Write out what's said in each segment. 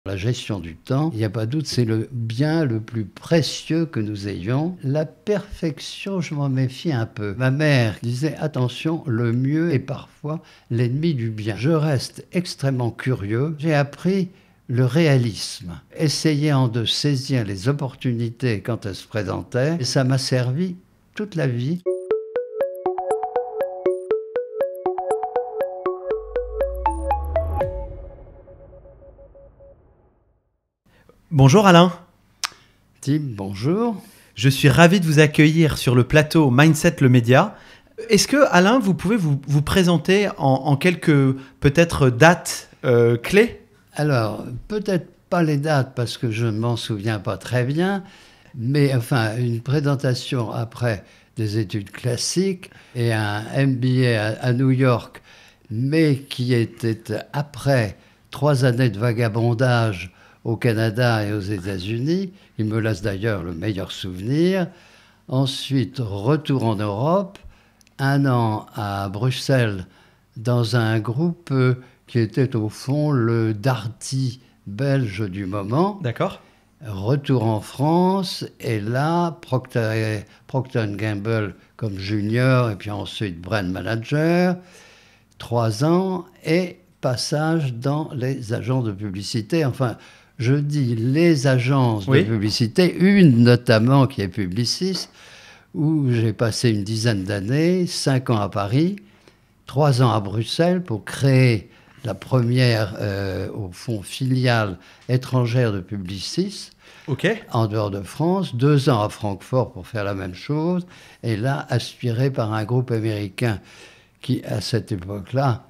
La gestion du temps, il n'y a pas de doute, c'est le bien le plus précieux que nous ayons. La perfection, je m'en méfie un peu. Ma mère disait, attention, le mieux est parfois l'ennemi du bien. Je reste extrêmement curieux. J'ai appris le réalisme, essayant de saisir les opportunités quand elles se présentaient, et ça m'a servi toute la vie. Bonjour Alain, Tim, bonjour. je suis ravi de vous accueillir sur le plateau Mindset le Média. Est-ce que Alain, vous pouvez vous présenter en quelques peut-être dates clés? Alors, peut-être pas les dates parce que je ne m'en souviens pas très bien, mais enfin, une présentation après des études classiques et un MBA à New York, mais qui était après 3 années de vagabondage au Canada et aux États-Unis. Il me laisse d'ailleurs le meilleur souvenir. Ensuite, retour en Europe, 1 an à Bruxelles dans un groupe qui était au fond le Darty belge du moment. D'accord. Retour en France, et là, Procter Gamble comme junior, et puis ensuite brand manager, 3 ans, et passage dans les agences de publicité. Enfin, je dis les agences de Oui. publicité, une notamment qui est Publicis, où j'ai passé une dizaine d'années, 5 ans à Paris, 3 ans à Bruxelles pour créer la première, au fond, filiale étrangère de Publicis, Ok. en dehors de France, 2 ans à Francfort pour faire la même chose, et là, aspiré par un groupe américain qui, à cette époque-là,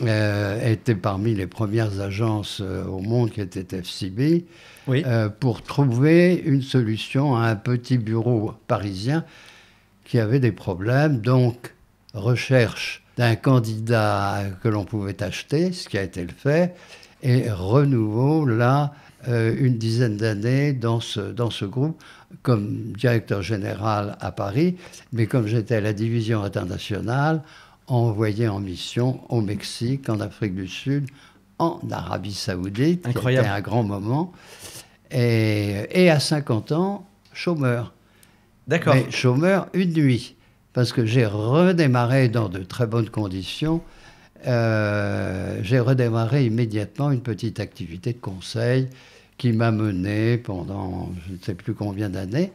était parmi les premières agences au monde qui était FCB, Oui. pour trouver une solution à un petit bureau parisien qui avait des problèmes. Donc, recherche d'un candidat que l'on pouvait acheter, ce qui a été le fait, et renouveau, là, une dizaine d'années dans ce groupe, comme directeur général à Paris, mais comme j'étais à la division internationale, envoyé en mission au Mexique, en Afrique du Sud, en Arabie Saoudite, Incroyable. qui était un grand moment, et à 50 ans, chômeur. D'accord. Mais chômeur une nuit, parce que j'ai redémarré dans de très bonnes conditions. J'ai redémarré immédiatement une petite activité de conseil qui m'a mené pendant je ne sais plus combien d'années,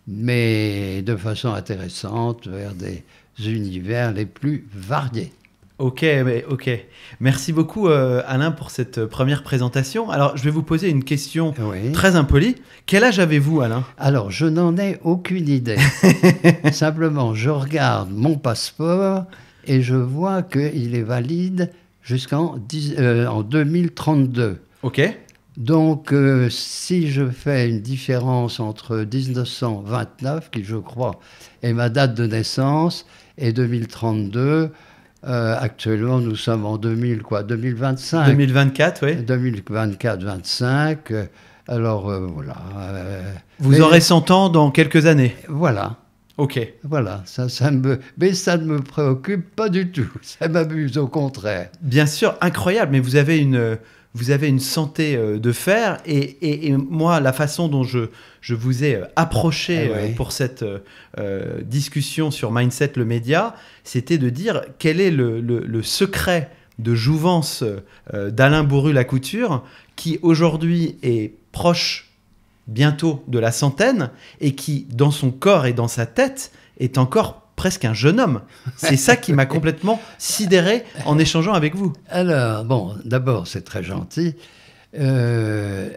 mais de façon intéressante vers des univers les plus variés. Ok. Merci beaucoup Alain pour cette première présentation. Alors, je vais vous poser une question Oui. très impolie. Quel âge avez-vous, Alain? Alors, je n'en ai aucune idée. Simplement, je regarde mon passeport et je vois qu'il est valide en 2032. Ok. Donc, si je fais une différence entre 1929, qui je crois est ma date de naissance, et 2032, actuellement nous sommes en 2025. 2024, oui. 2024-25. Alors, voilà. Vous Mais aurez 100 ans dans quelques années. Voilà. Ok. Voilà, mais ça ne me préoccupe pas du tout. Ça m'amuse, au contraire. Bien sûr, incroyable, mais vous avez une santé de fer et moi, la façon dont je vous ai approché Eh oui. pour cette discussion sur Mindset le Média, c'était de dire quel est le secret de jouvence d'Alain Bourru-Lacouture qui aujourd'hui est proche bientôt de la centaine et qui, dans son corps et dans sa tête, est encore presque un jeune homme. C'est ça qui m'a complètement sidéré en échangeant avec vous. Alors, bon, d'abord, c'est très gentil. Des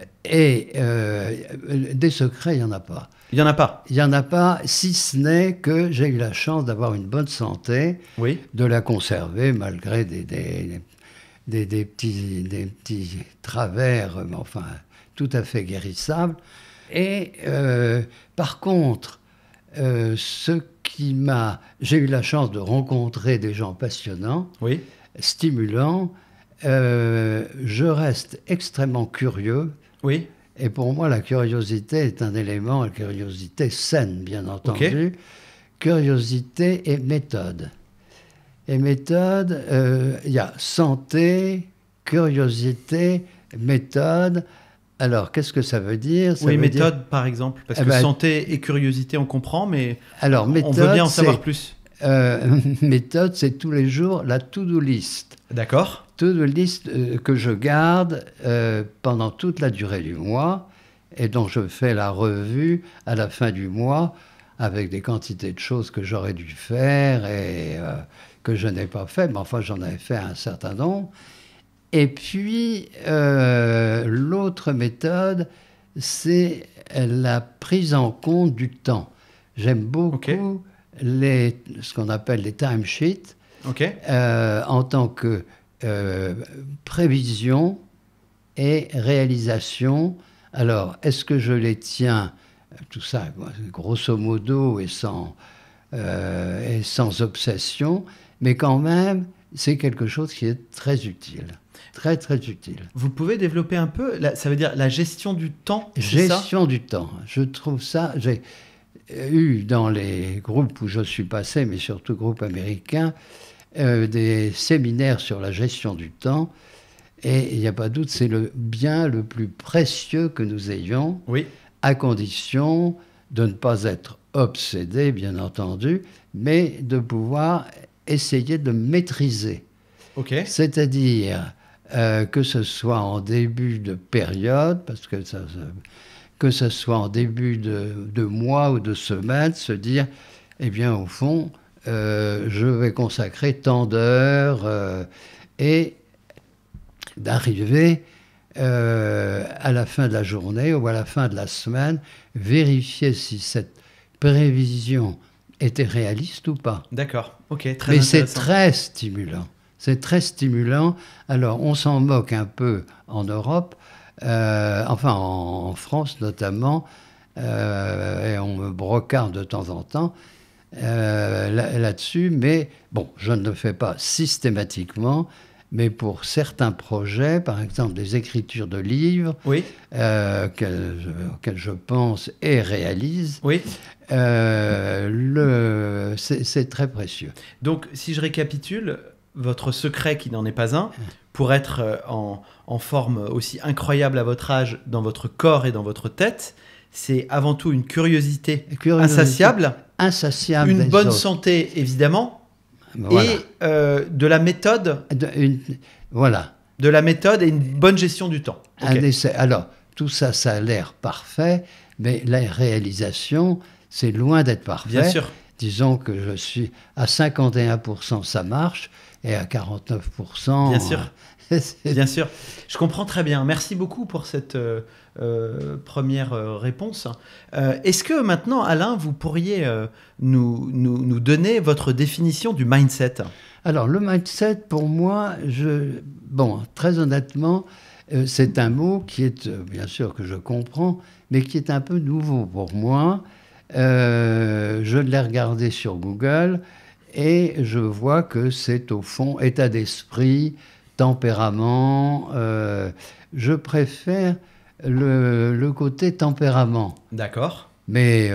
secrets, il n'y en a pas. Il n'y en a pas. Il n'y en a pas, si ce n'est que j'ai eu la chance d'avoir une bonne santé, Oui. de la conserver malgré des petits travers, mais enfin, tout à fait guérissables. Et par contre, j'ai eu la chance de rencontrer des gens passionnants, Oui. stimulants. Je reste extrêmement curieux. Oui. Et pour moi, la curiosité est un élément, la curiosité saine, bien entendu. Curiosité et méthode. Et méthode, il y a santé, curiosité, Méthode. Alors, qu'est-ce que ça veut dire? Ça Oui, veut méthode, dire... par exemple. Parce Eh que ben, santé et curiosité, on comprend, mais alors, on veut méthode, bien en savoir plus. méthode, c'est tous les jours la to-do list. D'accord. To-do list que je garde pendant toute la durée du mois et dont je fais la revue à la fin du mois avec des quantités de choses que j'aurais dû faire et que je n'ai pas fait, mais enfin j'en avais fait un certain nombre. Et puis l'autre méthode, c'est la prise en compte du temps. J'aime beaucoup ce qu'on appelle les timesheets en tant que prévision et réalisation. Alors, est-ce que je les tiens, tout ça, grosso modo et sans obsession, mais quand même, c'est quelque chose qui est très utile. Très, très utile. Vous pouvez développer un peu, ça veut dire la gestion du temps, Gestion du temps. Je trouve ça... J'ai eu dans les groupes où je suis passé, mais surtout groupes américains, des séminaires sur la gestion du temps. Et il n'y a pas de doute, c'est le bien le plus précieux que nous ayons, à condition de ne pas être obsédé, bien entendu, mais de pouvoir essayer de maîtriser. C'est-à-dire que ce soit en début de période, parce que que ce soit en début de mois ou de semaine, se dire, eh bien, au fond, je vais consacrer tant d'heures et d'arriver à la fin de la journée ou à la fin de la semaine, vérifier si cette prévision était réaliste ou pas. D'accord, ok, très Mais intéressant. c'est très stimulant. C'est très stimulant. Alors, on s'en moque un peu en Europe, enfin en France notamment, et on me brocarde de temps en temps là-dessus, mais bon, je ne le fais pas systématiquement, mais pour certains projets, par exemple des écritures de livres, auxquels je pense et réalise, c'est très précieux. Donc, si je récapitule, votre secret, qui n'en est pas un, pour être en forme aussi incroyable à votre âge, dans votre corps et dans votre tête, c'est avant tout une curiosité insatiable, une bonne santé, évidemment, et de la méthode. Voilà. De la méthode et une bonne gestion du temps. Alors, tout ça, ça a l'air parfait, mais la réalisation, c'est loin d'être parfait. Bien sûr. Disons que je suis à 51%, ça marche, et à 49%... Bien sûr. Bien sûr. Je comprends très bien. Merci beaucoup pour cette première réponse. Est-ce que maintenant, Alain, vous pourriez nous donner votre définition du mindset ? Alors, le mindset, pour moi, très honnêtement, c'est un mot qui est, bien sûr que je comprends, mais qui est un peu nouveau pour moi. Je l'ai regardé sur Google et je vois que c'est au fond état d'esprit, tempérament. Je préfère le côté tempérament. D'accord. Mais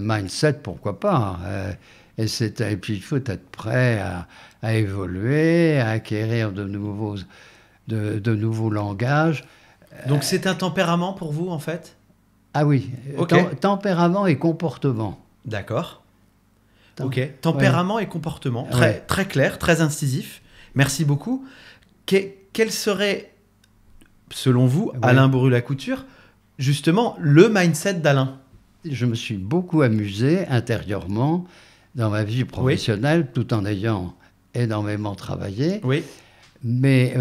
mindset, pourquoi pas. Et puis il faut être prêt à évoluer, à acquérir de nouveaux langages. Donc c'est un tempérament pour vous, en fait ? Ah oui, tempérament et comportement. D'accord. Ok, tempérament et comportement. Très clair, très incisif. Merci beaucoup. Quel serait, selon vous, Alain Bourru-Lacouture, justement, le mindset d'Alain ? Je me suis beaucoup amusé intérieurement dans ma vie professionnelle, tout en ayant énormément travaillé. Mais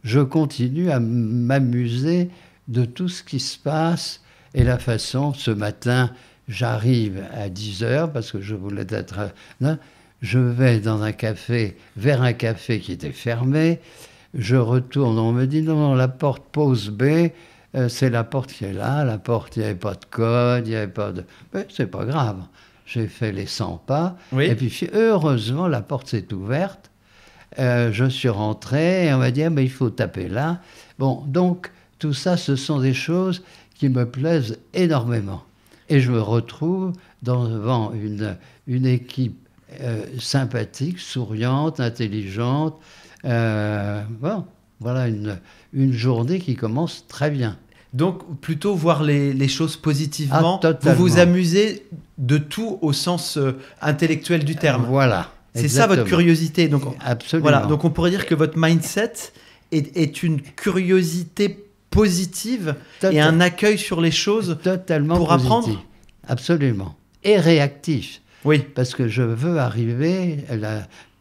je continue à m'amuser de tout ce qui se passe et la façon. Ce matin, j'arrive à 10h parce que je voulais être là. Je vais dans un café, vers un café qui était fermé. Je retourne, on me dit non, la porte pose B, c'est la porte qui est là. La porte, il n'y avait pas de code, il n'y avait pas de... Mais c'est pas grave. J'ai fait les 100 pas. Et puis, heureusement, la porte s'est ouverte. Je suis rentré et on m'a dit mais il faut taper là. Bon, donc, tout ça, ce sont des choses qui me plaisent énormément. Et je me retrouve devant une équipe sympathique, souriante, intelligente. Bon, voilà une journée qui commence très bien. Donc, plutôt voir les choses positivement. Ah, totalement. Vous vous amusez de tout au sens intellectuel du terme. Voilà. C'est ça votre curiosité. Donc, absolument. Voilà. Donc, on pourrait dire que votre mindset est une curiosité positive et un accueil sur les choses totalement pour positif. apprendre. Absolument. Et réactif. Oui. Parce que je veux arriver,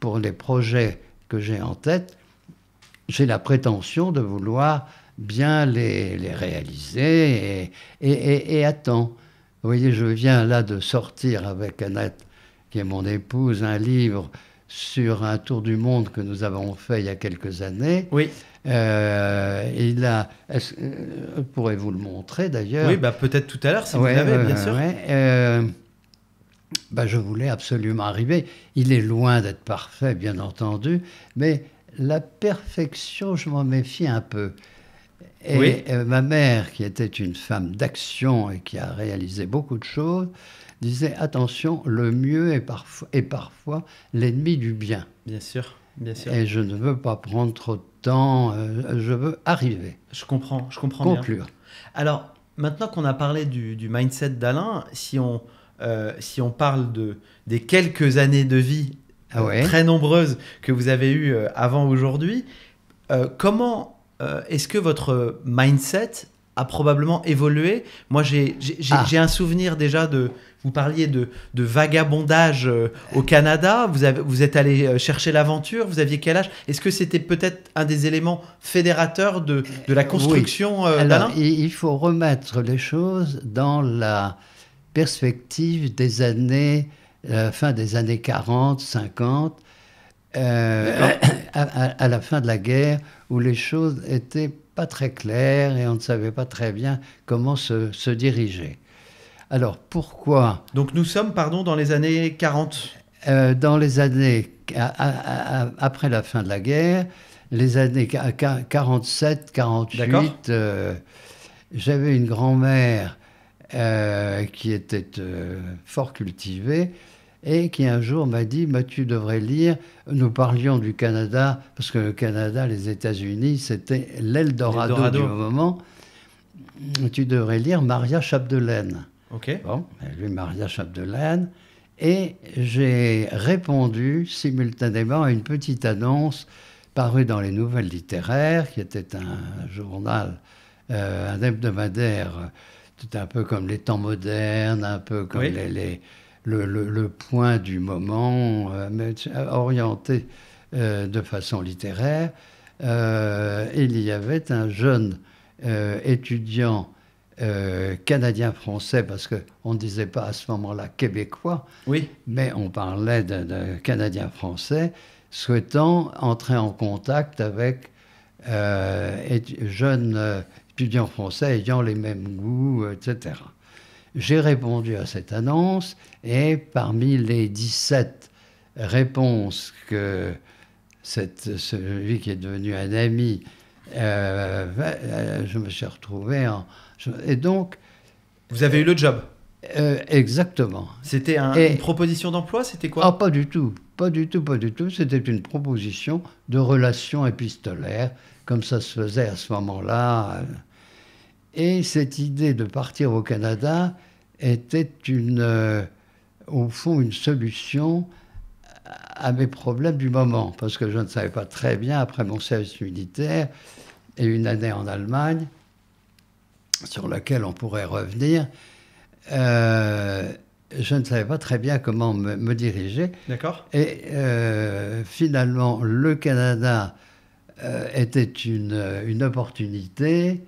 pour les projets que j'ai en tête, j'ai la prétention de vouloir bien les réaliser et à temps. Vous voyez, je viens là de sortir avec Annette, qui est mon épouse, un livre sur un tour du monde que nous avons fait il y a quelques années. Oui. Pourrez-vous le montrer d'ailleurs? Oui, peut-être tout à l'heure si vous l'avez, bien sûr. Je voulais absolument arriver. Il est loin d'être parfait, bien entendu, mais la perfection, je m'en méfie un peu. Et ma mère, qui était une femme d'action et qui a réalisé beaucoup de choses, disait attention, le mieux est parfois l'ennemi du bien. Bien sûr, bien sûr. Et je ne veux pas prendre trop de temps, je veux arriver. Je comprends conclure. bien. Alors, maintenant qu'on a parlé du mindset d'Alain, si on parle des quelques années de vie très nombreuses que vous avez eues avant aujourd'hui, comment est-ce que votre mindset a probablement évolué? Moi, j'ai un souvenir déjà vous parliez de vagabondage au Canada, vous êtes allé chercher l'aventure, vous aviez quel âge? Est-ce que c'était peut-être un des éléments fédérateurs de la construction d'Alain? Il faut remettre les choses dans la perspective des années, fin des années 40, 50, à la fin de la guerre, où les choses étaient pas très claires et on ne savait pas très bien comment se diriger. Alors, pourquoi? Donc nous sommes, dans les années 40. Dans les années, après la fin de la guerre, les années 47, 48, j'avais une grand-mère qui était fort cultivée et qui un jour m'a dit « tu devrais lire ». Nous parlions du Canada, parce que le Canada, les États-Unis, c'était l'Eldorado du moment. « Tu devrais lire Maria Chapdelaine ». Ok. Bon, j'ai lu Maria Chapdelaine et j'ai répondu simultanément à une petite annonce parue dans les Nouvelles littéraires, qui était un journal, un hebdomadaire, tout un peu comme les Temps modernes, un peu comme le point du moment, mais orienté de façon littéraire. Il y avait un jeune étudiant canadien-français, parce qu'on ne disait pas à ce moment-là québécois, mais on parlait de canadien-français, souhaitant entrer en contact avec jeunes étudiants français ayant les mêmes goûts, etc. J'ai répondu à cette annonce et parmi les 17 réponses que celui qui est devenu un ami, je me suis retrouvé et donc... Vous avez eu le job? Exactement. C'était une proposition d'emploi? C'était quoi? Ah, pas du tout. Pas du tout. C'était une proposition de relation épistolaire, comme ça se faisait à ce moment-là. Et cette idée de partir au Canada était au fond une solution à mes problèmes du moment, parce que je ne savais pas très bien, après mon service militaire et une année en Allemagne, sur laquelle on pourrait revenir, je ne savais pas très bien comment me diriger. D'accord. Et finalement, le Canada était une opportunité.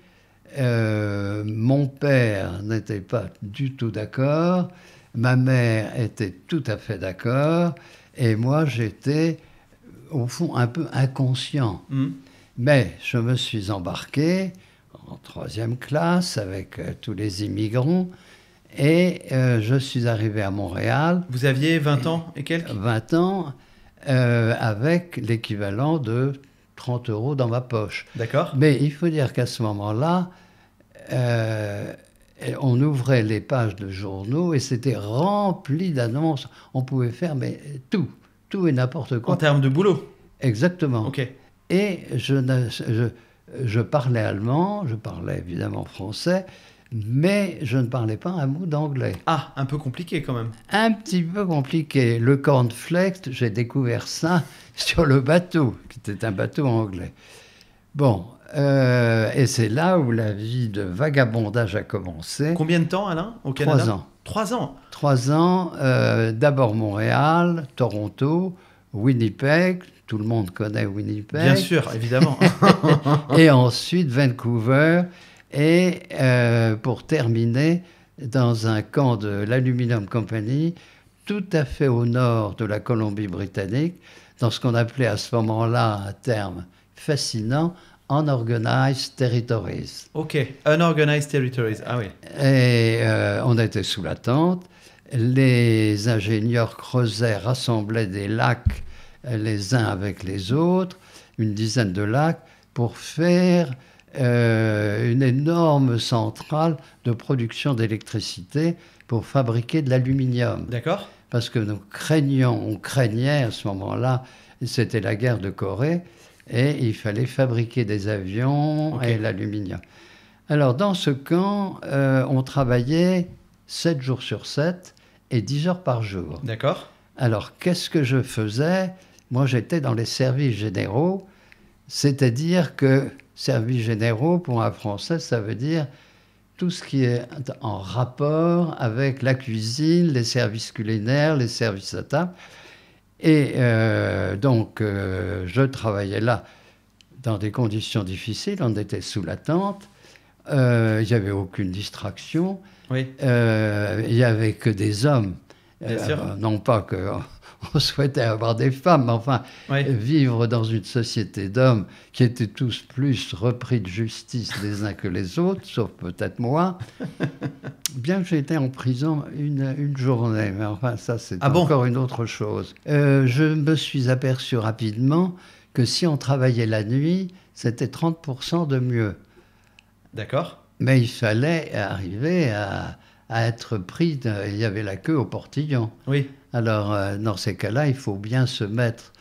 Mon père n'était pas du tout d'accord. Ma mère était tout à fait d'accord. Et moi, j'étais, au fond, un peu inconscient. Mais je me suis embarqué en 3e classe avec tous les immigrants. Et je suis arrivé à Montréal. Vous aviez 20 ans et quelques? 20 ans, avec l'équivalent de 30 € dans ma poche. D'accord. Mais il faut dire qu'à ce moment-là, on ouvrait les pages de journaux et c'était rempli d'annonces. On pouvait faire tout et n'importe quoi. En termes de boulot? Exactement. Ok. Et je parlais allemand, je parlais évidemment français, mais je ne parlais pas un mot d'anglais. Ah, un peu compliqué quand même. Un petit peu compliqué. Le cornflakes, j'ai découvert ça sur le bateau, qui était un bateau anglais. Bon, et c'est là où la vie de vagabondage a commencé. Combien de temps, Alain, au Canada? 3 ans. 3 ans. 3 ans, d'abord Montréal, Toronto, Winnipeg, tout le monde connaît Winnipeg. Bien sûr, évidemment. Et ensuite Vancouver, et pour terminer, dans un camp de l'Aluminium Company, tout à fait au nord de la Colombie-Britannique, dans ce qu'on appelait à ce moment-là un terme fascinant, Unorganized Territories. Ok, Unorganized Territories, ah oui. Et on était sous la tente. Les ingénieurs creusaient, rassemblaient des lacs les uns avec les autres, une dizaine de lacs, pour faire une énorme centrale de production d'électricité pour fabriquer de l'aluminium. D'accord. Parce que on craignait à ce moment-là, c'était la guerre de Corée, et il fallait fabriquer des avions et l'aluminium. Alors, dans ce camp, on travaillait 7 jours sur 7 et 10 heures par jour. D'accord. Alors, qu'est-ce que je faisais? Moi, j'étais dans les services généraux, c'est-à-dire que services généraux, pour un Français, ça veut dire tout ce qui est en rapport avec la cuisine, les services culinaires, les services à table. Et donc, je travaillais là dans des conditions difficiles. On était sous la tente. Il n'y avait aucune distraction. Oui. Il n'y avait que des hommes. Bien sûr. Non pas qu'on souhaitait avoir des femmes, mais enfin, vivre dans une société d'hommes qui étaient tous plus repris de justice les uns que les autres, sauf peut-être moi. Bien que j'ai été en prison une journée, mais enfin, ça, c'est encore une autre chose. Je me suis aperçu rapidement que si on travaillait la nuit, c'était 30% de mieux. D'accord. Mais il fallait arriver à être pris, il y avait la queue au portillon. Oui. Alors, dans ces cas-là, il faut bien se mettre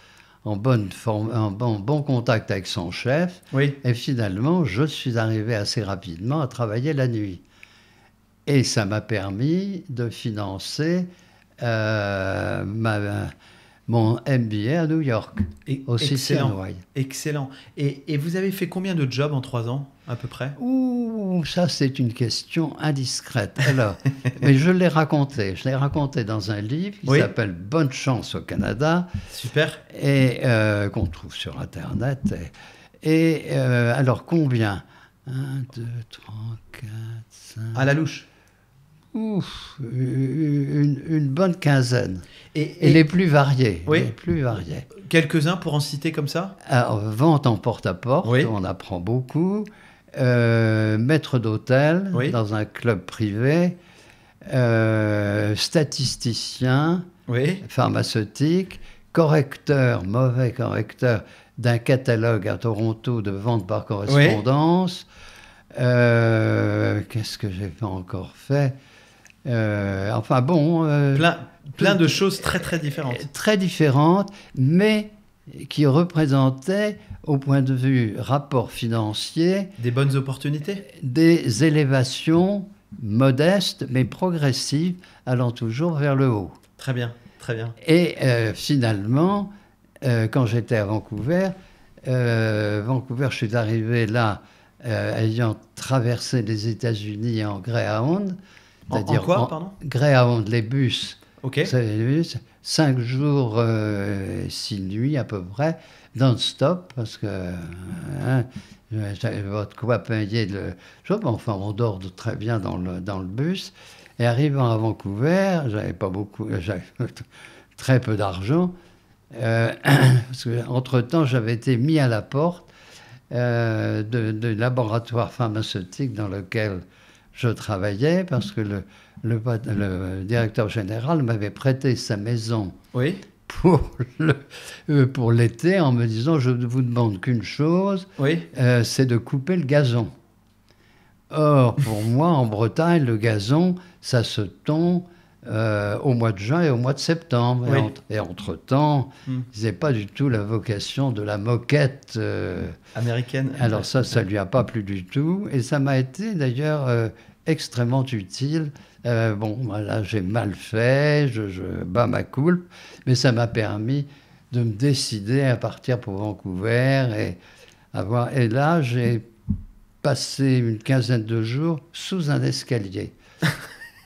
en bon contact avec son chef. Oui. Et finalement, je suis arrivé assez rapidement à travailler la nuit. Et ça m'a permis de financer mon MBA à New York, au CCNY. Excellent. Et vous avez fait combien de jobs en 3 ans, à peu près? Ouh, ça c'est une question indiscrète. Alors, mais je l'ai raconté. Je l'ai raconté dans un livre qui s'appelle Bonne chance au Canada. Super. Et qu'on trouve sur Internet. Et alors, combien? 1, 2, 3, 4, 5... À la louche. Ouf, une bonne quinzaine. Et les plus variés. Oui. Les plus variés. Quelques-uns pour en citer comme ça? Alors, vente en porte-à-porte, on apprend beaucoup. Maître d'hôtel dans un club privé. Statisticien, pharmaceutique. Correcteur, mauvais correcteur d'un catalogue à Toronto de vente par correspondance. Qu'est-ce que j'ai pas encore fait? Enfin bon... plein de choses très très différentes. Très différentes, mais qui représentaient, au point de vue rapport financier... Des bonnes opportunités? Des élévations modestes, mais progressives, allant toujours vers le haut. Très bien, très bien. Et finalement, quand j'étais à Vancouver, je suis arrivé là, ayant traversé les États-Unis en Greyhound. En quoi, pardon? Greyhound, les bus. Ok. Les bus, 5 jours, 6 nuits à peu près, non-stop, parce que j'avais pas de quoi payer le job. Enfin, on dort très bien dans le bus. Et arrivant à Vancouver, j'avais très peu d'argent. Parce qu'entre-temps, j'avais été mis à la porte de laboratoire pharmaceutique dans lequel je travaillais, parce que le directeur général m'avait prêté sa maison pour l'été en me disant « Je ne vous demande qu'une chose, c'est de couper le gazon ». Or, pour moi, en Bretagne, le gazon, ça se tond au mois de juin et au mois de septembre. Oui. Et entre-temps, Mm. ils n'avaient pas du tout la vocation de la moquette. Américaine. Alors ça lui a pas plu du tout. Et ça m'a été d'ailleurs extrêmement utile. Bon, voilà, j'ai mal fait, je bats ma coulpe, mais ça m'a permis de me décider à partir pour Vancouver et là, j'ai passé une quinzaine de jours sous un escalier.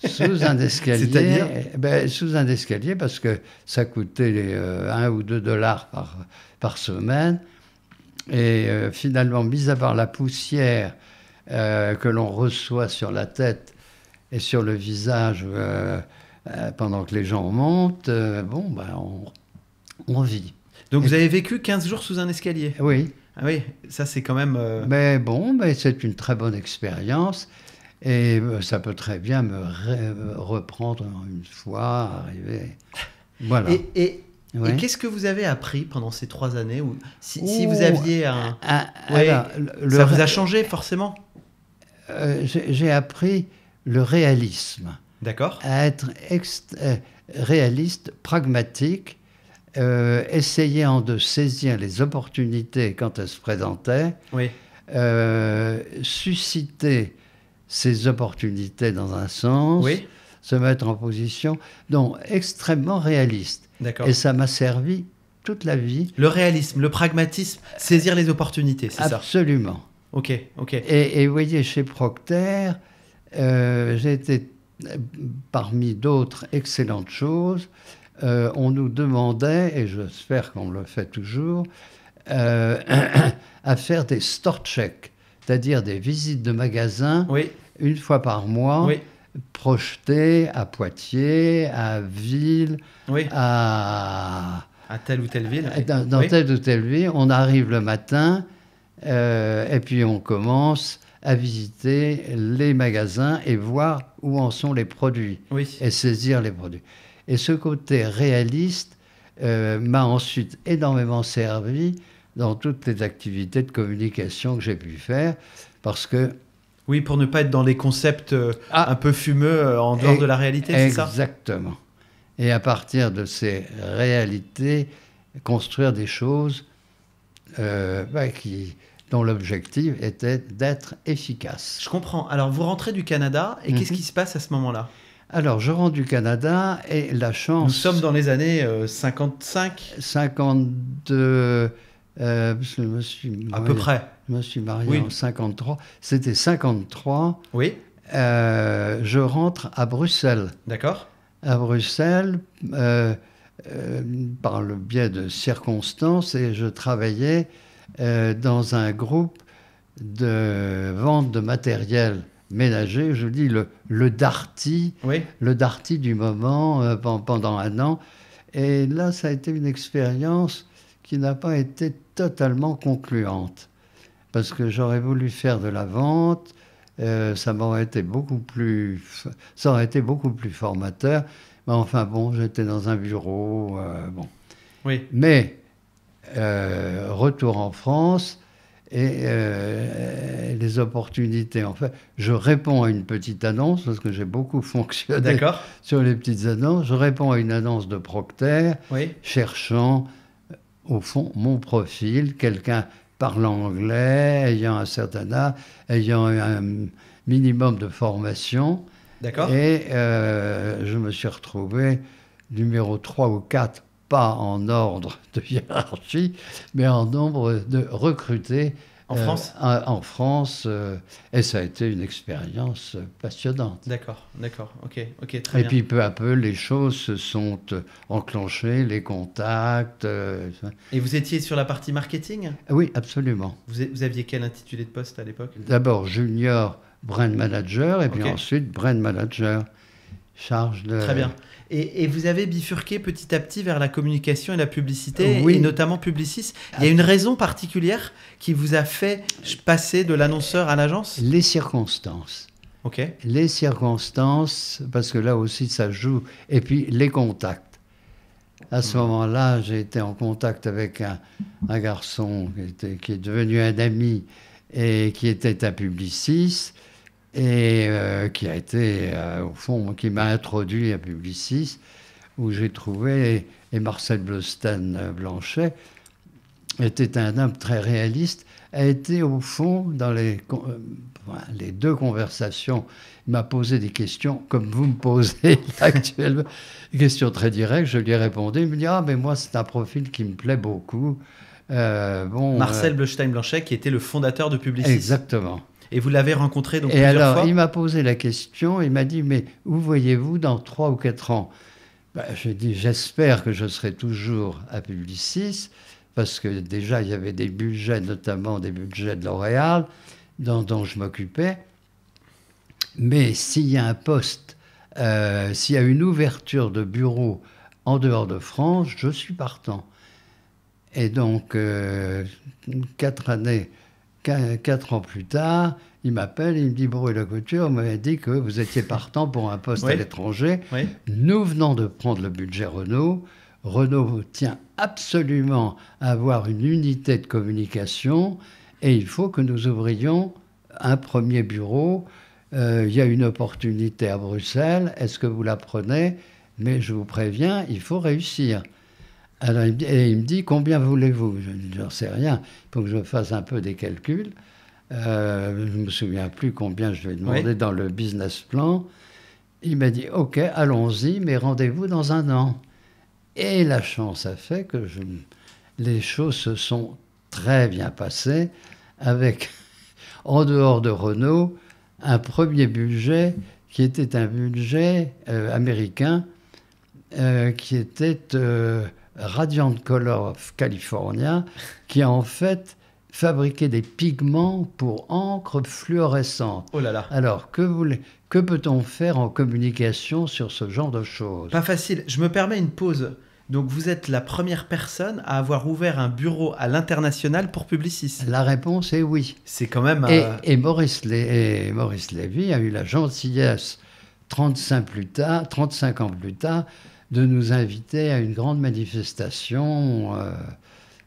Sous un escalier. C'est-à-dire sous un escalier parce que ça coûtait 1 ou 2 dollars par semaine. Et finalement, mis à part la poussière que l'on reçoit sur la tête et sur le visage pendant que les gens montent, on vit. Donc vous avez vécu 15 jours sous un escalier. Oui. Ah oui, ça c'est quand même... Mais c'est une très bonne expérience. Et ça peut très bien me reprendre une fois, arriver. Voilà. Et Ouais. qu'est-ce que vous avez appris pendant ces 3 années si vous aviez un... Alors, ça vous a changé forcément? J'ai appris le réalisme. D'accord. À être réaliste, pragmatique, essayant de saisir les opportunités quand elles se présentaient, Oui. susciter ces opportunités dans un sens, Oui. se mettre en position, donc extrêmement réaliste. D'accord. Et ça m'a servi toute la vie. Le réalisme, le pragmatisme, saisir les opportunités, c'est ça? Absolument. Ok, ok. Et vous voyez, chez Procter, j'ai été, parmi d'autres excellentes choses, on nous demandait, et j'espère qu'on le fait toujours, à faire des store checks, c'est-à-dire des visites de magasins Oui. une fois par mois, Oui. projetées à Poitiers, à Ville, Oui. à telle ou telle ville. dans Oui. telle ou telle ville. On arrive le matin et puis on commence à visiter les magasins et voir où en sont les produits Oui. et saisir les produits. Et ce côté réaliste m'a ensuite énormément servi dans toutes les activités de communication que j'ai pu faire parce que Oui, pour ne pas être dans les concepts un peu fumeux en dehors de la réalité, c'est ça? Exactement. Et à partir de ces réalités, construire des choses dont l'objectif était d'être efficace. Je comprends. Alors, vous rentrez du Canada et qu'est-ce qui se passe à ce moment-là? Alors, je rentre du Canada et la chance... Nous sommes dans les années 55 52... parce que je me suis marié, à peu près. Je me suis marié Oui. en 53. C'était 53. Oui, Je rentre à Bruxelles. d'accord. À Bruxelles, par le biais de circonstances, et je travaillais dans un groupe de vente de matériel ménager, je dis le Darty, Oui, le Darty du moment pendant 1 an. Et là, ça a été une expérience qui n'a pas été totalement concluante, parce que j'aurais voulu faire de la vente, ça aurait été beaucoup plus formateur. Mais enfin bon, j'étais dans un bureau, bon. oui, Mais retour en France et les opportunités. En fait, je réponds à une petite annonce parce que j'ai beaucoup fonctionné d'accord. sur les petites annonces. Je réponds à une annonce de Procter, Oui, cherchant au fond mon profil, quelqu'un parlant anglais, ayant un certain âge, ayant un minimum de formation. d'accord. Et je me suis retrouvé numéro 3 ou 4, pas en ordre de hiérarchie, mais en nombre de recrutés En France? En France. Et ça a été une expérience passionnante. D'accord, d'accord. Ok, ok, très Et bien. puis peu à peu, les choses se sont enclenchées, les contacts. Et vous étiez sur la partie marketing? Oui, absolument. Vous aviez quel intitulé de poste à l'époque? D'abord junior brand manager et puis Ok. ensuite brand manager. Charge de... Très bien. Et vous avez bifurqué petit à petit vers la communication et la publicité, Oui. et notamment Publicis. Il y a une raison particulière qui vous a fait passer de l'annonceur à l'agence? Les circonstances. Ok, Les circonstances, parce que là aussi ça joue, et puis les contacts. À ce moment-là, j'ai été en contact avec un garçon qui est devenu un ami et qui était un publiciste. et qui a été, au fond, qui m'a introduit à Publicis, où j'ai trouvé, et Marcel Bleustein-Blanchet était un homme très réaliste, a été au fond, dans les deux conversations, il m'a posé des questions, comme vous me posez actuellement, des questions très directes, je lui ai répondu, il me dit « Ah, mais moi, c'est un profil qui me plaît beaucoup. » Marcel Bleustein-Blanchet, qui était le fondateur de Publicis. Exactement. Et vous l'avez rencontré donc et plusieurs alors, fois. Il m'a posé la question, il m'a dit « Mais où voyez-vous dans 3 ou 4 ans ?» J'ai dit « J'espère que je serai toujours à Publicis, parce que déjà, il y avait des budgets, notamment des budgets de L'Oréal, dont je m'occupais. Mais s'il y a un poste, s'il y a une ouverture de bureau en dehors de France, je suis partant. » Et donc, 4 ans plus tard, il m'appelle, il me dit « Bruy Lacouture, vous m'avez dit que vous étiez partant pour un poste à l'étranger. Oui. Nous venons de prendre le budget Renault. Renault tient absolument à avoir une unité de communication et il faut que nous ouvrions un premier bureau. Il y a une opportunité à Bruxelles. Est-ce que vous la prenez? Mais je vous préviens, il faut réussir. » Alors, il me dit, combien voulez-vous? Je dis, j'en sais rien, il faut que je fasse un peu des calculs. Je ne me souviens plus combien je lui ai demandé dans le business plan. Il m'a dit, ok, allons-y, mais rendez-vous dans 1 an. Et la chance a fait que les choses se sont très bien passées, avec, en dehors de Renault, un premier budget qui était un budget américain, qui était... Radiant Color of California, qui a en fait fabriqué des pigments pour encre fluorescente. Oh là là. Alors, que peut-on faire en communication sur ce genre de choses? Pas facile. Je me permets une pause. Donc, vous êtes la première personne à avoir ouvert un bureau à l'international pour Publicis. La réponse est oui. C'est quand même... Et Maurice Lévy a eu la gentillesse, 35 ans plus tard, de nous inviter à une grande manifestation.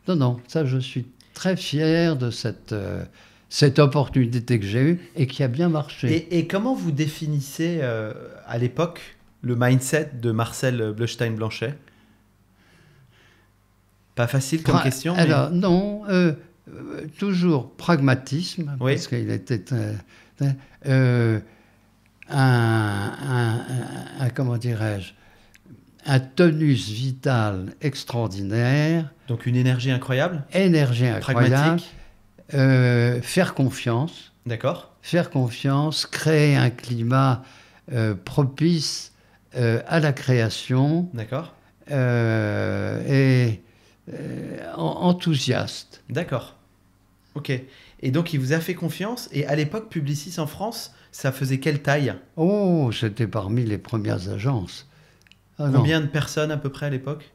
Non, ça, je suis très fier de cette opportunité que j'ai eue et qui a bien marché. Et comment vous définissez, à l'époque, le mindset de Marcel Bleustein-Blanchet? Pas facile comme question. Alors, non, toujours pragmatisme, oui. Parce qu'il était... comment dirais-je, un tonus vital extraordinaire. Donc une énergie incroyable. Énergie incroyable. Pragmatique. Faire confiance. D'accord. Faire confiance, créer un climat propice à la création. D'accord. Et enthousiaste. D'accord. Ok. Et donc il vous a fait confiance. Et à l'époque, Publicis en France, ça faisait quelle taille? Oh, c'était parmi les premières agences. Combien de personnes à peu près à l'époque?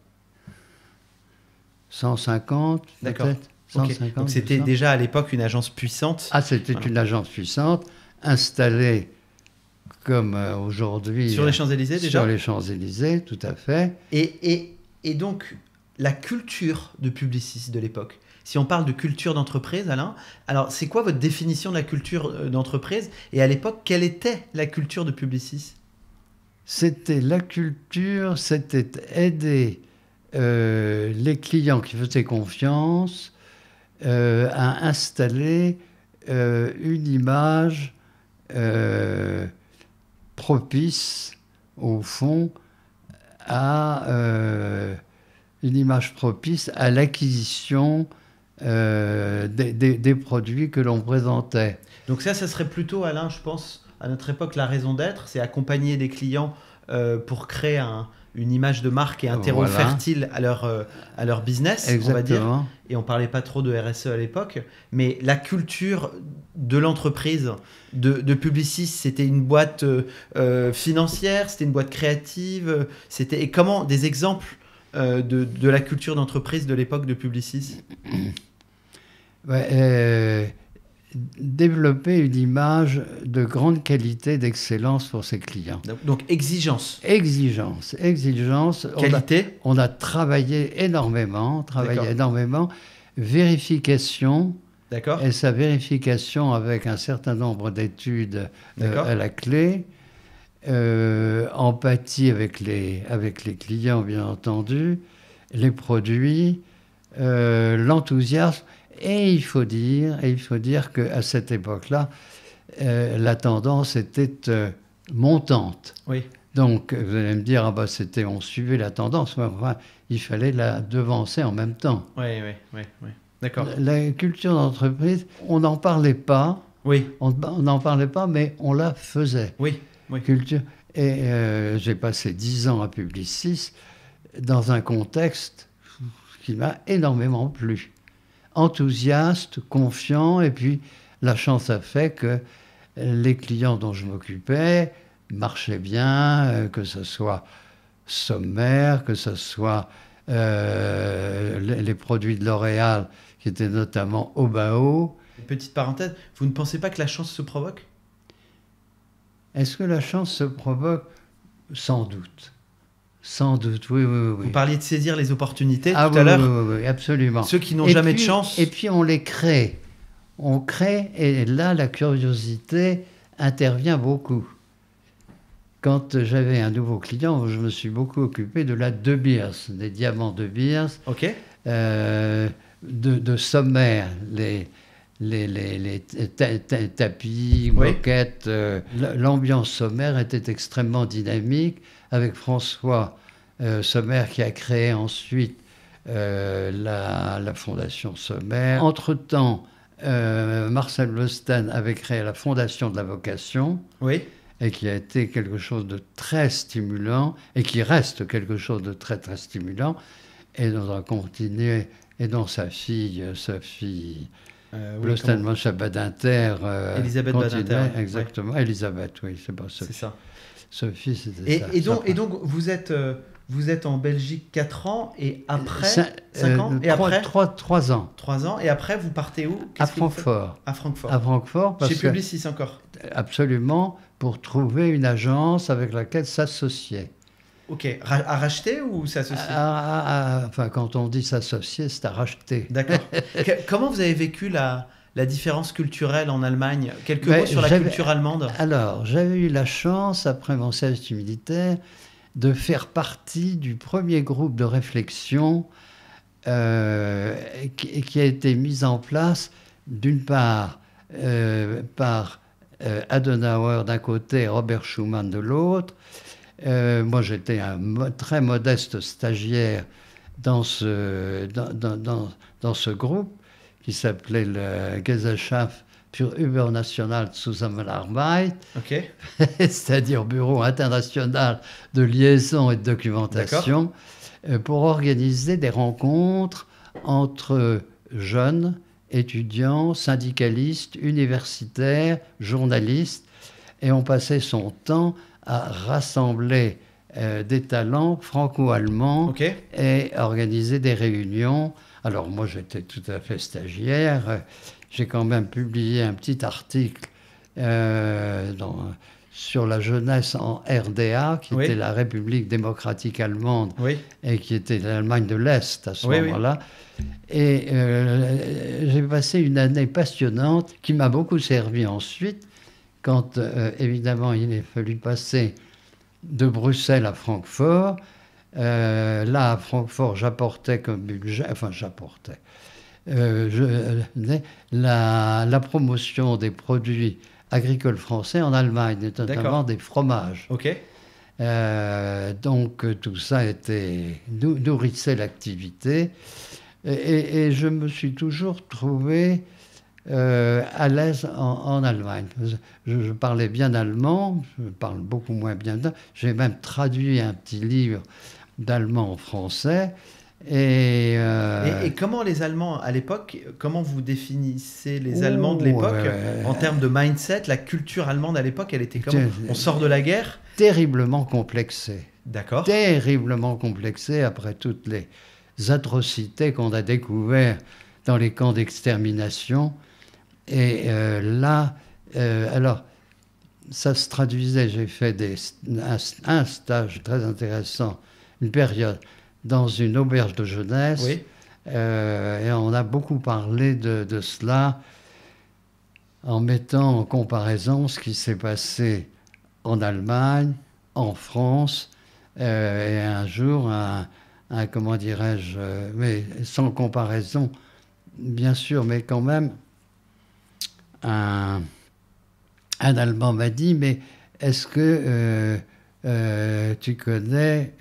150, peut-être. 150, okay. Donc c'était déjà à l'époque une agence puissante. Ah, c'était une agence puissante, installée comme aujourd'hui. Sur les Champs-Élysées déjà? Sur les Champs-Élysées, tout à fait. Et donc, la culture de Publicis de l'époque. Si on parle de culture d'entreprise, Alain, alors c'est quoi votre définition de la culture d'entreprise? Et à l'époque, quelle était la culture de Publicis? C'était la culture, c'était aider les clients qui faisaient confiance à installer une image propice, au fond, à l'acquisition des produits que l'on présentait. Donc ça serait plutôt, Alain, je pense, à notre époque, la raison d'être, c'est accompagner les clients pour créer une image de marque et un terreau fertile à leur business, exactement, on va dire. Et on parlait pas trop de RSE à l'époque, mais la culture de l'entreprise de Publicis, c'était une boîte financière, c'était une boîte créative, et comment des exemples de la culture d'entreprise de l'époque de Publicis? Développer une image de grande qualité, d'excellence pour ses clients. Donc exigence. Exigence. Qualité. On a travaillé énormément. Vérification. D'accord. et sa vérification avec un certain nombre d'études D'accord. à la clé, empathie avec les clients, bien entendu, les produits, l'enthousiasme. Et il faut dire qu'à cette époque-là, la tendance était montante. Oui. Donc, vous allez me dire, ah bah, on suivait la tendance, mais enfin, il fallait la devancer en même temps. Oui, oui, oui, oui. D'accord. La culture d'entreprise, on n'en parlait pas, Oui, on n'en parlait pas, mais on la faisait. oui, oui. Culture. Et j'ai passé 10 ans à Publicis dans un contexte qui m'a énormément plu. Enthousiaste, confiant, et puis la chance a fait que les clients dont je m'occupais marchaient bien, que ce soit Sommaire, que ce soit les produits de L'Oréal, qui étaient notamment Obao. Petite parenthèse, vous ne pensez pas que la chance se provoque? Est-ce que la chance se provoque? Sans doute. Sans doute, oui, oui, oui. Vous parliez de saisir les opportunités Ah tout oui, à l'heure. oui, oui, oui, absolument. Ceux qui n'ont Et jamais puis- de chance. Et puis on les crée. On crée, et là, la curiosité intervient beaucoup. Quand j'avais un nouveau client, je me suis beaucoup occupé de la De Beers, des diamants De Beers, Ok. de Sommaire, les tapis, Oui. moquettes. L'ambiance Sommaire était extrêmement dynamique, avec François Sommaire qui a créé ensuite la Fondation Sommaire. Entre-temps, Marcel Bleustein avait créé la Fondation de la Vocation, Oui. et qui a été quelque chose de très stimulant, et qui reste quelque chose de très, très stimulant, et dont on a continué, et dont sa fille, Sophie Oui, Bleustein-Mancha Badinter, Elisabeth continuait. Badinter, ouais. Exactement. Elisabeth, oui, c'est pas c'est Sophie. ça. Sophie, c'était ça. Et donc vous êtes en Belgique 4 ans et après 5 ans et 3, après 3 ans. 3 ans et après vous partez où? À Qu'est-ce que vous faites? Francfort. À Francfort. À Francfort, parce Chez que, Publicis encore. absolument, pour trouver une agence avec laquelle s'associer. Ok. À racheter ou s'associer? Enfin, quand on dit s'associer, c'est à racheter. D'accord. Comment vous avez vécu la différence culturelle en Allemagne? Quelques Ben, mots sur la j'avais- culture allemande. Alors, j'avais eu la chance, après mon service militaire, de faire partie du premier groupe de réflexion qui a été mis en place, d'une part, par Adenauer d'un côté et Robert Schuman de l'autre. Moi, j'étais un très modeste stagiaire dans ce groupe qui s'appelait le Gesellschaft für übernationale Zusammenarbeit, Ok. c'est-à-dire Bureau international de liaison et de documentation, pour organiser des rencontres entre jeunes, étudiants, syndicalistes, universitaires, journalistes, et on passait son temps à rassembler des talents franco-allemands Ok. et organiser des réunions. Alors moi j'étais tout à fait stagiaire, j'ai quand même publié un petit article sur la jeunesse en RDA, qui Oui. était la République démocratique allemande, Oui. et qui était l'Allemagne de l'Est à ce Oui, oui. moment-là. Et j'ai passé une année passionnante qui m'a beaucoup servi ensuite, quand évidemment il a fallu passer de Bruxelles à Francfort. Là, à Francfort, j'apportais comme budget, la promotion des produits agricoles français en Allemagne, et notamment D'accord. des fromages. Ok. Donc tout ça nourrissait l'activité, et je me suis toujours trouvé à l'aise en Allemagne. Je parlais bien allemand, je parle beaucoup moins bien. J'ai même traduit un petit livre d'allemand en français. Et comment les Allemands à l'époque, comment vous définissez les Allemands de l'époque en termes de mindset? La culture allemande à l'époque, elle était comment? On sort de la guerre? Terriblement complexée. D'accord. Terriblement complexée après toutes les atrocités qu'on a découvertes dans les camps d'extermination. Et là, alors, ça se traduisait, j'ai fait un stage très intéressant, une période, dans une auberge de jeunesse, Oui. Et on a beaucoup parlé de cela en mettant en comparaison ce qui s'est passé en Allemagne, en France, et un jour, comment dirais-je, mais sans comparaison, bien sûr, mais quand même, un Allemand m'a dit, mais est-ce que tu connais,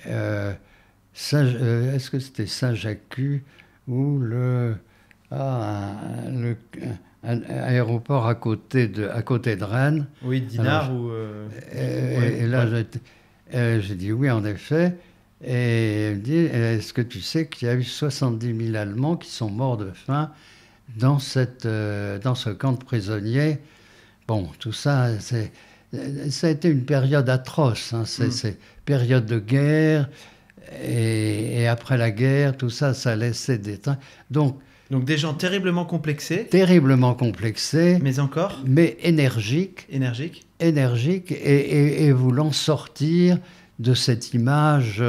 est-ce que c'était Saint-Jacques ou un aéroport à côté de Rennes? Oui, Dinard Alors, ou... et là, j'ai dit oui, en effet. Et elle me dit, est-ce que tu sais qu'il y a eu 70 000 Allemands qui sont morts de faim dans ce camp de prisonniers? Bon, tout ça, ça a été une période atroce. Hein. C'est période de guerre. Et après la guerre, tout ça, ça a laissé des traces. Donc des gens terriblement complexés. Terriblement complexés. Mais encore. Mais énergiques. Énergiques et voulant sortir de cette image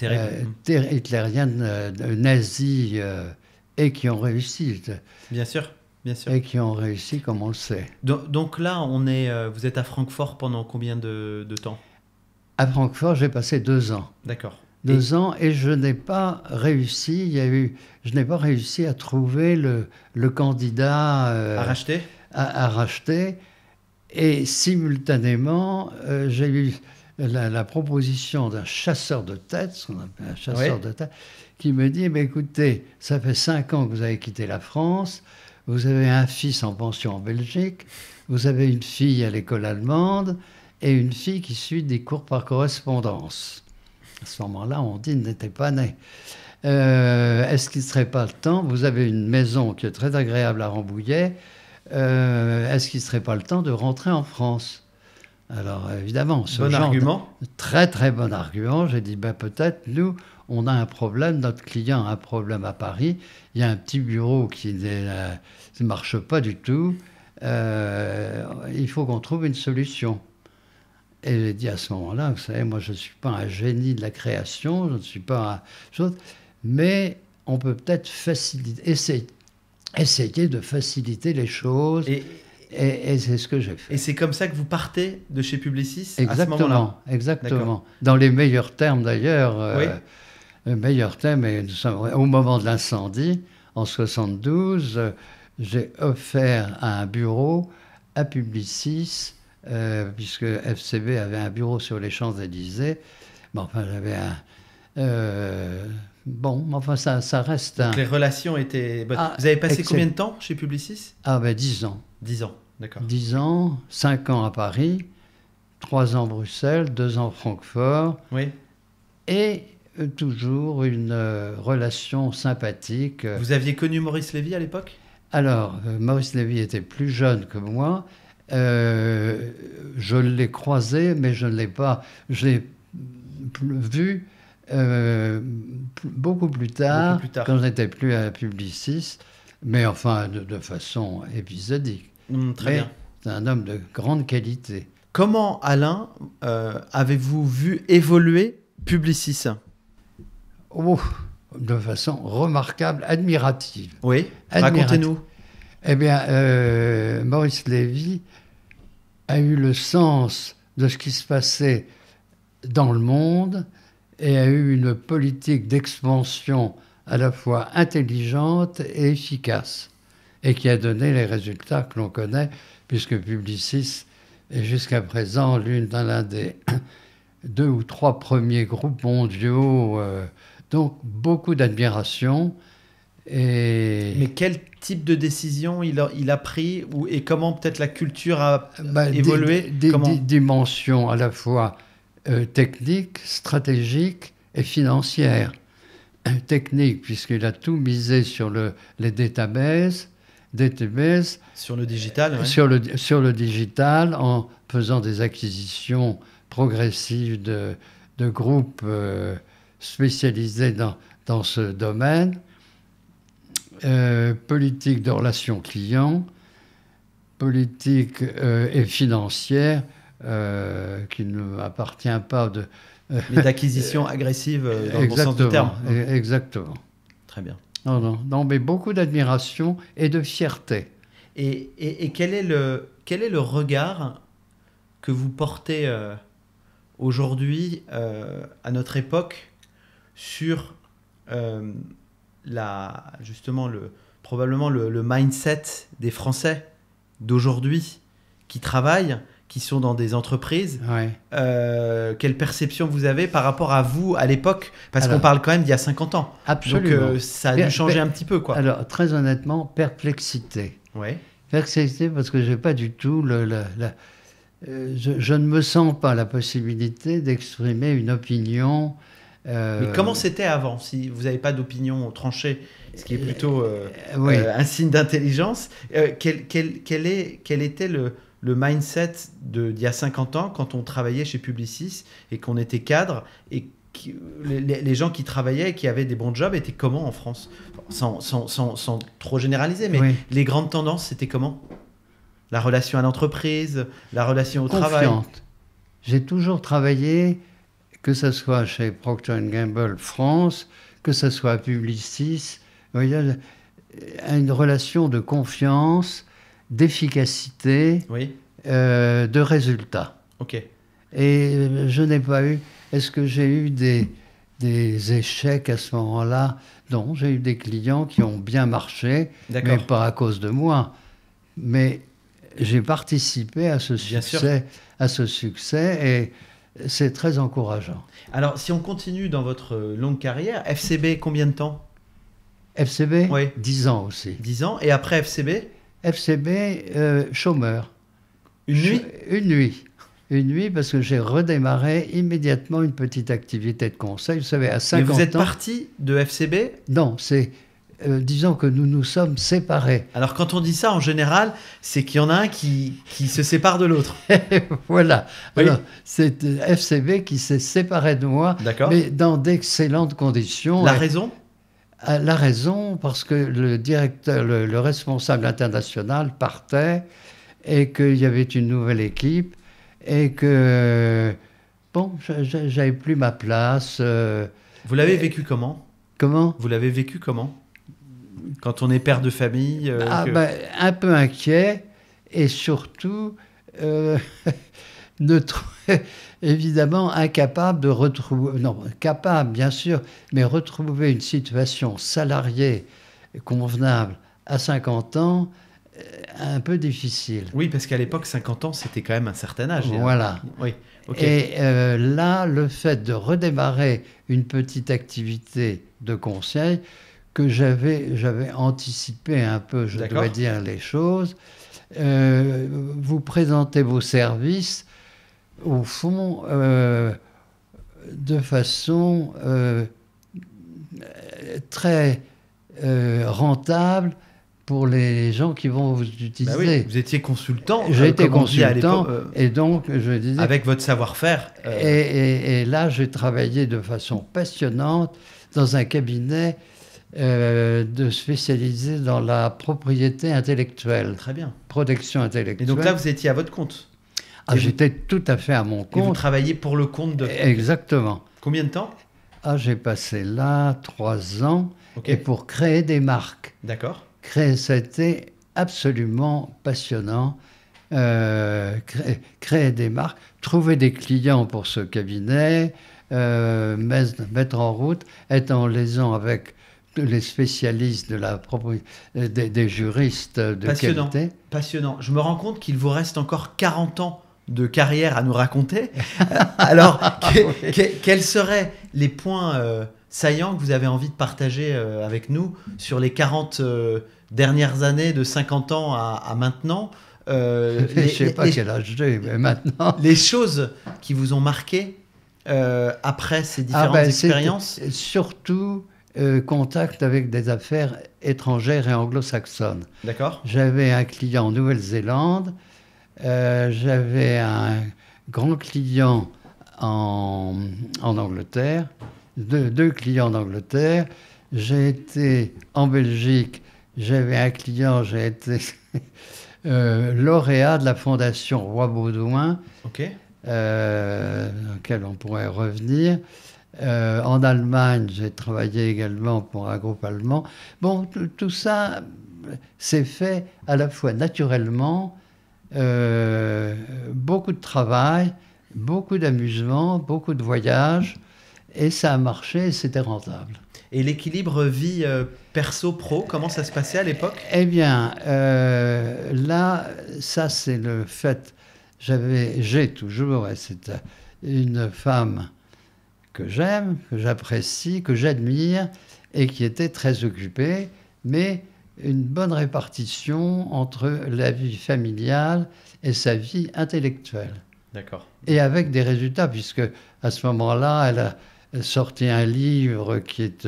hitlérienne, nazie, et qui ont réussi. Bien sûr. Et qui ont réussi, comme on le sait. Donc là, vous êtes à Francfort pendant combien de temps? À Francfort, j'ai passé 2 ans. D'accord. 2 ans, et je n'ai pas réussi. Je n'ai pas réussi à trouver le candidat à racheter. Et simultanément, j'ai eu la proposition d'un chasseur de tête, ce qu'on appelle un chasseur de tête, qui me dit, écoutez, ça fait 5 ans que vous avez quitté la France, vous avez un fils en pension en Belgique, vous avez une fille à l'école allemande et une fille qui suit des cours par correspondance. À ce moment-là, on dit, n'était pas né. Est-ce qu'il ne serait pas le temps, vous avez une maison qui est très agréable à Rambouillet, est-ce qu'il ne serait pas le temps de rentrer en France? Alors évidemment, bon argument. Très très bon argument. J'ai dit, peut-être, nous, on a un problème, notre client a un problème à Paris, il y a un petit bureau qui ne marche pas du tout, il faut qu'on trouve une solution. Et j'ai dit à ce moment-là, vous savez, moi je ne suis pas un génie de la création, je ne suis pas un chose, mais on peut peut-être essayer de faciliter les choses. Et c'est ce que j'ai fait. Et c'est comme ça que vous partez de chez Publicis à ce moment-là? Exactement. Dans les meilleurs termes d'ailleurs. Oui. Le meilleur terme, et nous sommes au moment de l'incendie, en 72, j'ai offert un bureau à Publicis, puisque FCB avait un bureau sur les Champs-Élysées. J'avais ça reste... Donc les relations étaient... vous avez passé combien de temps chez Publicis? 10 ans. 10 ans, d'accord. 10 ans, 5 ans à Paris, 3 ans à Bruxelles, 2 ans à Francfort. Oui. Et toujours une relation sympathique. Vous aviez connu Maurice Lévy à l'époque? Alors, Maurice Lévy était plus jeune que moi. Je l'ai croisé, mais je ne l'ai pas... Je l'ai vu beaucoup plus tard, quand je n'étais plus à Publicis, mais enfin de façon épisodique. Très bien. C'est un homme de grande qualité. Comment, Alain, avez-vous vu évoluer Publicis? De façon remarquable, admirative. Oui, racontez-nous. Eh bien, Maurice Lévy a eu le sens de ce qui se passait dans le monde et a eu une politique d'expansion à la fois intelligente et efficace, et qui a donné les résultats que l'on connaît, puisque Publicis est jusqu'à présent l'un des 2 ou 3 premiers groupes mondiaux, donc beaucoup d'admiration. Mais quel type de décision il a pris, et comment peut-être la culture a évolué? Des dimensions à la fois techniques, stratégiques et financières. Technique, puisqu'il a tout misé sur les databases, sur le digital, ouais. sur le digital, en faisant des acquisitions progressives de groupes spécialisés dans ce domaine. Politique de relations clients, politique et financière, qui ne m'appartient pas de... Mais d'acquisition agressive dans le bon sens du terme. Exactement. Très bien. Non, non, non, mais beaucoup d'admiration et de fierté. Et quel est le regard que vous portez aujourd'hui, à notre époque, sur justement probablement le mindset des Français d'aujourd'hui qui travaillent, qui sont dans des entreprises? Ouais. Quelle perception vous avez par rapport à vous à l'époque? Parce Alors, qu'on parle quand même d'il y a 50 ans. absolument. Donc ça a dû changer un petit peu, quoi. Alors, très honnêtement, perplexité. Ouais. Perplexité parce que je n'ai pas du tout je ne me sens pas la possibilité d'exprimer une opinion. Mais comment c'était avant, si vous n'avez pas d'opinion tranchée, ce qui est plutôt oui. un signe d'intelligence? Quel était le mindset d'il y a 50 ans quand on travaillait chez Publicis et qu'on était cadre, et les gens qui travaillaient et qui avaient des bons jobs étaient comment en France? Sans trop généraliser, mais Oui. les grandes tendances, c'était comment? La relation à l'entreprise, la relation au travail? Confiante. J'ai toujours travaillé, que ce soit chez Procter & Gamble France, que ce soit à Publicis, il y a une relation de confiance, d'efficacité, Oui. de résultats. Ok. Et je n'ai pas eu... Est-ce que j'ai eu des échecs à ce moment-là? Non, j'ai eu des clients qui ont bien marché, mais pas à cause de moi. Mais j'ai participé à ce succès et c'est très encourageant. Alors, si on continue dans votre longue carrière, FCB, combien de temps? FCB, oui. 10 ans aussi. 10 ans. Et après FCB? FCB, chômeur. Une nuit? Une nuit, parce que j'ai redémarré immédiatement une petite activité de conseil. Vous savez, à 50 ans... Mais vous êtes parti de FCB? Non, c'est... disons que nous nous sommes séparés. Alors quand on dit ça, en général, c'est qu'il y en a un qui se sépare de l'autre. Voilà. Oui. Alors, c'est FCB qui s'est séparé de moi, mais dans d'excellentes conditions. La raison? La raison, parce que le directeur, le responsable international partait et qu'il y avait une nouvelle équipe et que, bon, j'avais plus ma place. Vous l'avez vécu comment? Comment? Vous l'avez vécu comment? Quand on est père de famille un peu inquiet et surtout évidemment incapable de retrouver, non, capable bien sûr, mais retrouver une situation salariée convenable à 50 ans, un peu difficile. Oui, parce qu'à l'époque, 50 ans, c'était quand même un certain âge. Voilà. Oui. Okay. Et là, le fait de redémarrer une petite activité de conseil, que j'avais anticipé un peu, je dois dire les choses. Vous présentez vos services, au fond, de façon très rentable pour les gens qui vont vous utiliser. Bah oui, vous étiez consultant. J'étais consultant, et donc je disais... Avec votre savoir-faire. Et là, j'ai travaillé de façon passionnante dans un cabinet de spécialisé dans la propriété intellectuelle. Très bien. Protection intellectuelle. Et donc là, vous étiez à votre compte? J'étais tout à fait à mon compte. Et vous travailliez pour le compte de... Exactement. Combien de temps? J'ai passé là 3 ans, et pour créer des marques. D'accord. C'était absolument passionnant. Créer des marques, trouver des clients pour ce cabinet, mettre en route, être en liaison avec les spécialistes de la des juristes de qualité. Passionnant. Je me rends compte qu'il vous reste encore 40 ans de carrière à nous raconter. Alors, quels seraient les points saillants que vous avez envie de partager avec nous sur les 40 dernières années, de 50 ans à maintenant? Je ne sais pas quel âge j'ai, mais maintenant... Les choses qui vous ont marqué après ces différentes expériences? Surtout... contact avec des affaires étrangères et anglo-saxonnes. D'accord. J'avais un client en Nouvelle-Zélande, j'avais un grand client en Angleterre, deux clients en Angleterre. J'ai été en Belgique, j'avais un client, j'ai été lauréat de la Fondation Roi Baudouin, auquel on pourrait revenir. En Allemagne, j'ai travaillé également pour un groupe allemand. Bon, tout ça s'est fait à la fois naturellement, beaucoup de travail, beaucoup d'amusement, beaucoup de voyages, et ça a marché et c'était rentable. Et l'équilibre vie perso-pro, comment ça se passait à l'époque? Eh bien, là, ça c'est le fait. J'ai toujours, et c'est une femme que j'aime, que j'apprécie, que j'admire, et qui était très occupée, mais une bonne répartition entre la vie familiale et sa vie intellectuelle. D'accord. Et avec des résultats, puisque à ce moment-là, elle a sorti un livre qui est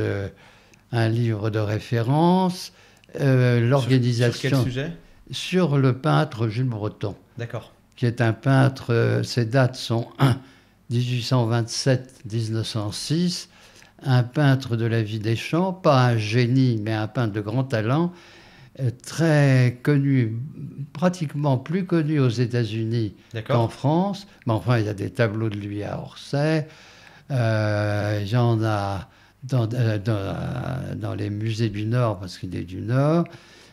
un livre de référence, l'organisation... Sur quel sujet? Sur le peintre Jules Breton, D'accord. qui est un peintre, ses dates sont 1827-1906, un peintre de la vie des champs, pas un génie, mais un peintre de grand talent, très connu, pratiquement plus connu aux États-Unis qu'en France. Mais enfin, il y a des tableaux de lui à Orsay, il y en a dans les musées du Nord, parce qu'il est du Nord,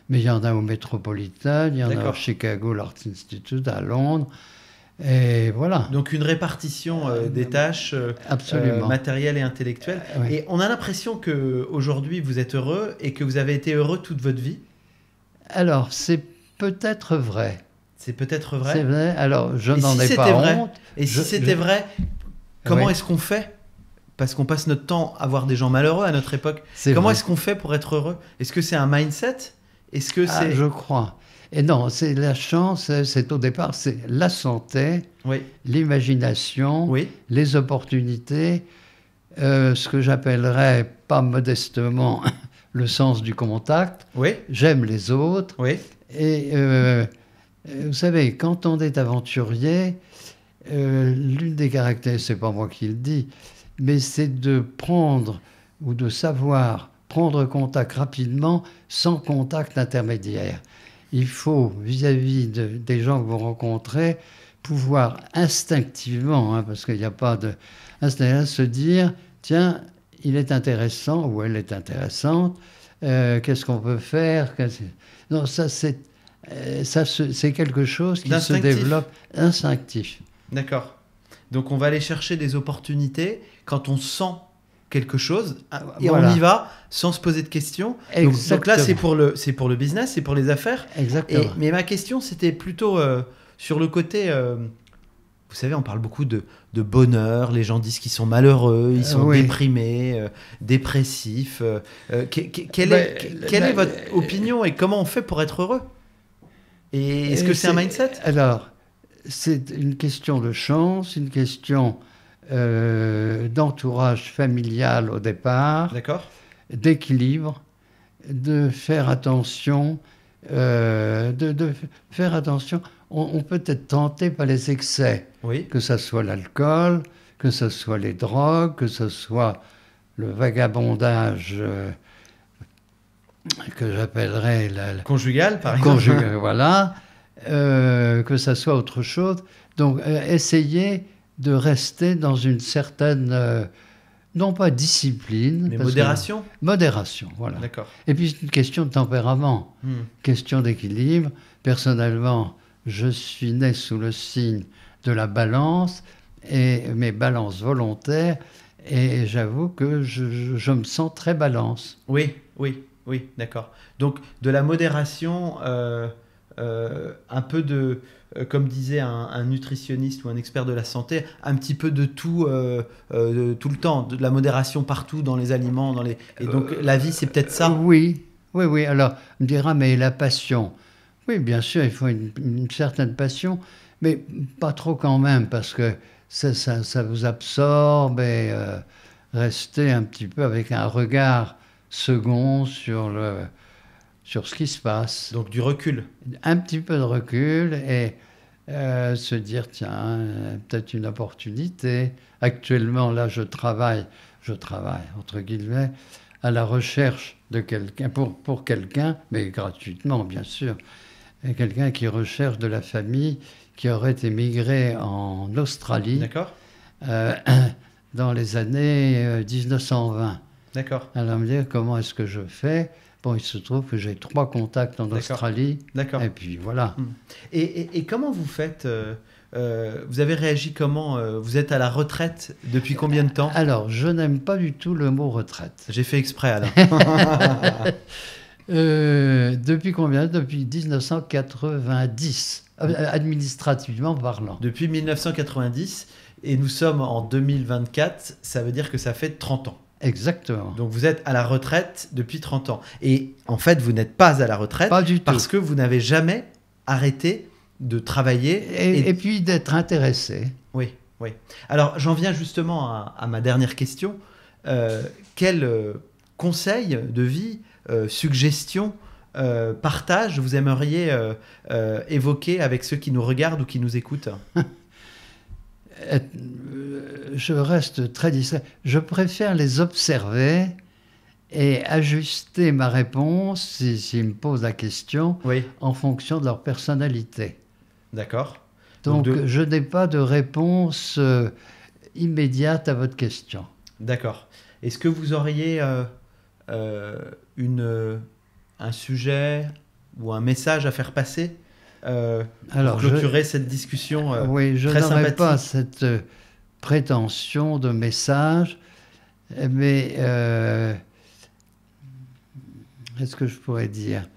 mais il y en a au Metropolitan, il y en a au Chicago, l'Art Institute, à Londres. Et voilà. Donc une répartition des tâches matérielles et intellectuelles. Oui. Et on a l'impression qu'aujourd'hui vous êtes heureux et que vous avez été heureux toute votre vie. Alors, c'est peut-être vrai. C'est peut-être vrai. C'est vrai. Alors, je n'en ai pas honte. Et si c'était vrai, comment est-ce qu'on fait? Parce qu'on passe notre temps à voir des gens malheureux à notre époque. Comment est-ce qu'on fait pour être heureux? Est-ce que c'est un mindset? Est-ce que c'est... Je crois. Et non, c'est la chance, c'est au départ, c'est la santé, l'imagination, les opportunités, ce que j'appellerais, pas modestement, le sens du contact. J'aime les autres. Et vous savez, quand on est aventurier, l'une des caractéristiques, c'est pas moi qui le dis, mais c'est de prendre ou de savoir prendre contact rapidement sans contact intermédiaire. Il faut, vis-à-vis des gens que vous rencontrez, pouvoir instinctivement, parce qu'il n'y a pas de... instinctivement se dire, tiens, il est intéressant ou elle est intéressante, qu'est-ce qu'on peut faire? Non, ça c'est quelque chose qui se développe instinctif. D'accord. Donc on va aller chercher des opportunités quand on sent quelque chose et on y va sans se poser de questions. Donc là c'est pour le business, c'est pour les affaires. Exactement. Mais ma question c'était plutôt sur le côté vous savez, on parle beaucoup de bonheur, les gens disent qu'ils sont malheureux, ils sont déprimés, dépressifs. Quelle est votre opinion et comment on fait pour être heureux? Et est-ce que c'est un mindset? Alors, c'est une question de chance, une question d'entourage familial au départ, d'équilibre, de faire attention, de faire attention. On peut être tenté par les excès, que ce soit l'alcool, que ce soit les drogues, que ce soit le vagabondage que j'appellerais conjugal, par exemple. Voilà, que ce soit autre chose. Donc, essayer de rester dans une certaine, non pas discipline, mais modération. Modération, voilà. D'accord. Et puis c'est une question de tempérament, question d'équilibre. Personnellement, je suis né sous le signe de la balance, et mes balances volontaires, et j'avoue que je me sens très balance. Oui, d'accord. Donc de la modération, un peu de... comme disait un nutritionniste ou un expert de la santé, un petit peu de tout, tout le temps, de la modération partout dans les aliments, et donc la vie, c'est peut-être ça. Oui. Alors, on me dira, mais la passion. Oui, bien sûr, il faut une certaine passion, mais pas trop quand même, parce que ça vous absorbe et rester un petit peu avec un regard second sur ce qui se passe. Donc du recul. Un petit peu de recul et se dire, tiens, peut-être une opportunité. Actuellement, là, je travaille, entre guillemets, à la recherche de quelqu'un, pour quelqu'un, mais gratuitement, bien sûr, et quelqu'un qui recherche de la famille qui aurait émigré en Australie. D'accord. dans les années 1920. D'accord. Alors me dire comment est-ce que je fais. Bon, il se trouve que j'ai 3 contacts en D'accord. Australie. D'accord. Et puis voilà. Et comment vous faites vous avez réagi comment vous êtes à la retraite depuis combien de temps? Alors, je n'aime pas du tout le mot retraite. J'ai fait exprès, Alain. Depuis combien? Depuis 1990, administrativement parlant. Depuis 1990, et nous sommes en 2024, ça veut dire que ça fait 30 ans. Exactement. Donc vous êtes à la retraite depuis 30 ans. Et en fait, vous n'êtes pas à la retraite Pas du tout. parce que vous n'avez jamais arrêté de travailler. Et puis d'être intéressé. Oui, oui. Alors j'en viens justement à ma dernière question. Quel conseil de vie, suggestion, partage vous aimeriez évoquer avec ceux qui nous regardent ou qui nous écoutent? Je reste très distrait. Je préfère les observer et ajuster ma réponse, s'ils me posent la question, Oui, en fonction de leur personnalité. d'accord. Donc je n'ai pas de réponse immédiate à votre question. D'accord. Est-ce que vous auriez un sujet ou un message à faire passer pour clôturer cette discussion oui, je très n'aurais sympathique? pas cette prétention de message, mais qu'est-ce que je pourrais dire?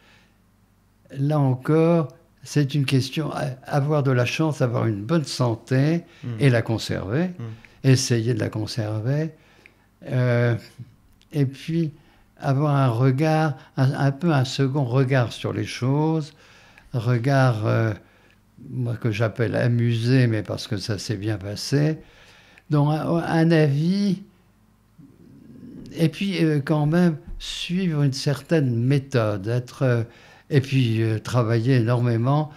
Là encore, c'est une question, avoir de la chance, avoir une bonne santé et la conserver, essayer de la conserver, et puis avoir un regard, un peu un second regard sur les choses, regard moi, que j'appelle amusé, mais parce que ça s'est bien passé, donc un avis, et puis quand même suivre une certaine méthode, et puis travailler énormément,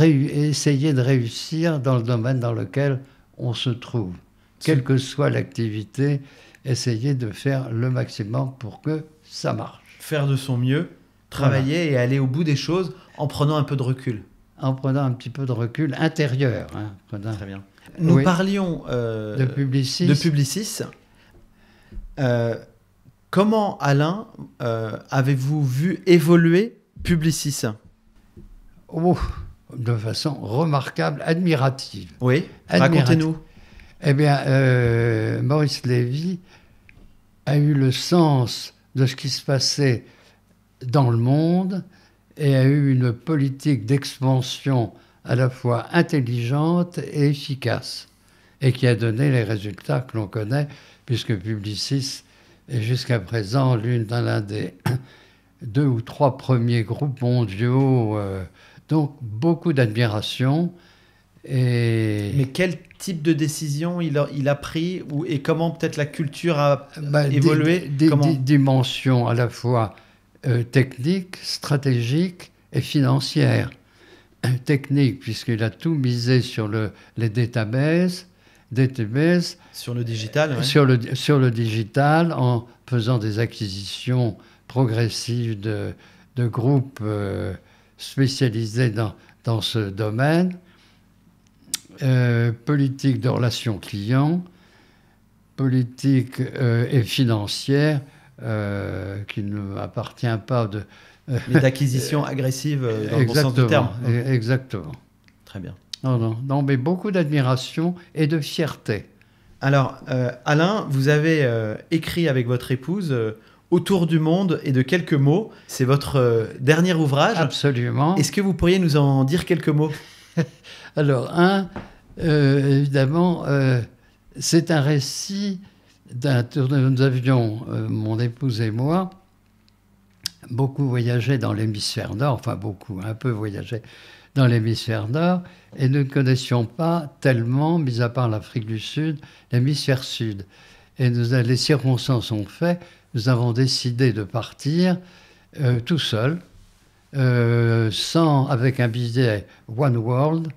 essayer de réussir dans le domaine dans lequel on se trouve. Quelle que soit l'activité, essayer de faire le maximum pour que ça marche. Faire de son mieux, travailler et aller au bout des choses en prenant un peu de recul. En prenant un petit peu de recul intérieur. Très bien. Nous parlions de Publicis. De Publicis. Comment, Alain, avez-vous vu évoluer Publicis? Oh, de façon remarquable, admirative. Oui, racontez-nous. Eh bien, Maurice Lévy a eu le sens de ce qui se passait dans le monde et a eu une politique d'expansion à la fois intelligente et efficace, et qui a donné les résultats que l'on connaît, puisque Publicis est jusqu'à présent l'un des 2 ou 3 premiers groupes mondiaux, donc beaucoup d'admiration. Mais quel type de décision il a pris et comment peut-être la culture a évolué? Des dimensions à la fois techniques, stratégiques et financières. Technique, puisqu'il a tout misé sur les databases, sur le digital, ouais. sur le digital, en faisant des acquisitions progressives de groupes spécialisés dans ce domaine. Politique de relations clients, politique et financière, qui ne m'appartient pas de... mais d'acquisition agressive dans le bon sens du terme. Exactement. Très bien. Non, mais beaucoup d'admiration et de fierté. Alors, Alain, vous avez écrit avec votre épouse Autour du monde et de quelques mots. C'est votre dernier ouvrage. Absolument. Est-ce que vous pourriez nous en dire quelques mots? Alors, évidemment, c'est un récit d'un tour. Nous avions, mon épouse et moi, beaucoup voyagé dans l'hémisphère nord, enfin beaucoup, un peu voyagé dans l'hémisphère nord, et nous ne connaissions pas tellement, mis à part l'Afrique du Sud, l'hémisphère sud. Et les circonstances ont fait, nous avons décidé de partir tout seul, avec un billet One World,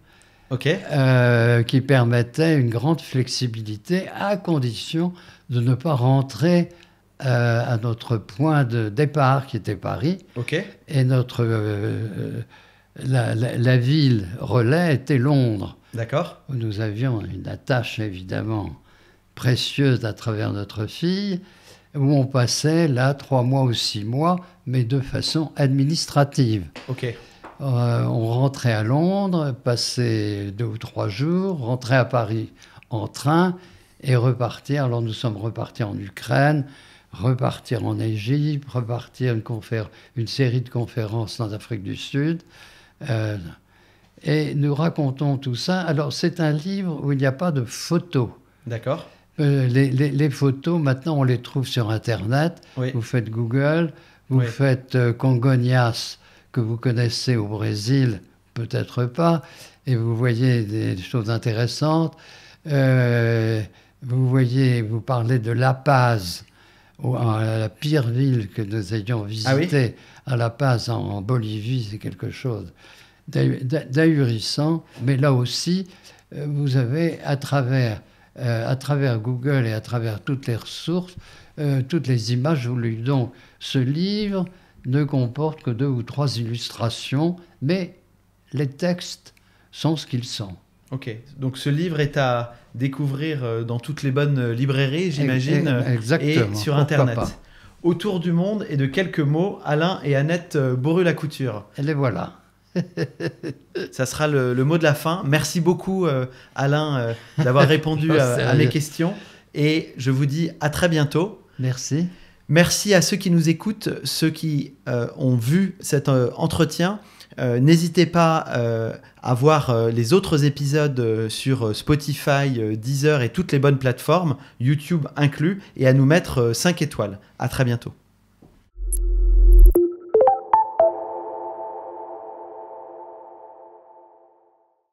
qui permettait une grande flexibilité, à condition de ne pas rentrer à notre point de départ, qui était Paris. Et la ville relais était Londres. D'accord. Nous avions une attache, évidemment, précieuse à travers notre fille, où on passait là 3 mois ou 6 mois, mais de façon administrative. Ok. On rentrait à Londres, passait 2 ou 3 jours, rentrait à Paris en train et repartir. Alors nous sommes repartis en Ukraine, repartir en Égypte, repartir une série de conférences en Afrique du Sud. Et nous racontons tout ça. Alors c'est un livre où il n'y a pas de photos. D'accord. Les photos, maintenant, on les trouve sur Internet. Oui. Vous faites Google, vous faites Congonhas, que vous connaissez au Brésil, peut-être pas, et vous voyez des choses intéressantes. Vous parlez de La Paz, la pire ville que nous ayons visitée. Ah oui, à La Paz, en Bolivie, c'est quelque chose d'ahurissant. Mais là aussi, vous avez, à travers Google et à travers toutes les ressources, toutes les images voulues. Donc, ce livre ne comporte que 2 ou 3 illustrations, mais les textes sont ce qu'ils sont. Ok, donc ce livre est à découvrir dans toutes les bonnes librairies, j'imagine, et sur Internet. Autour du monde et de quelques mots, Alain et Annette Bourru-Lacouture. Et les voilà. Ça sera le mot de la fin. Merci beaucoup, Alain, d'avoir répondu à mes questions. Et je vous dis à très bientôt. Merci. Merci à ceux qui nous écoutent, ceux qui ont vu cet entretien. N'hésitez pas à voir les autres épisodes sur Spotify, Deezer et toutes les bonnes plateformes, YouTube inclus, et à nous mettre 5 étoiles. À très bientôt.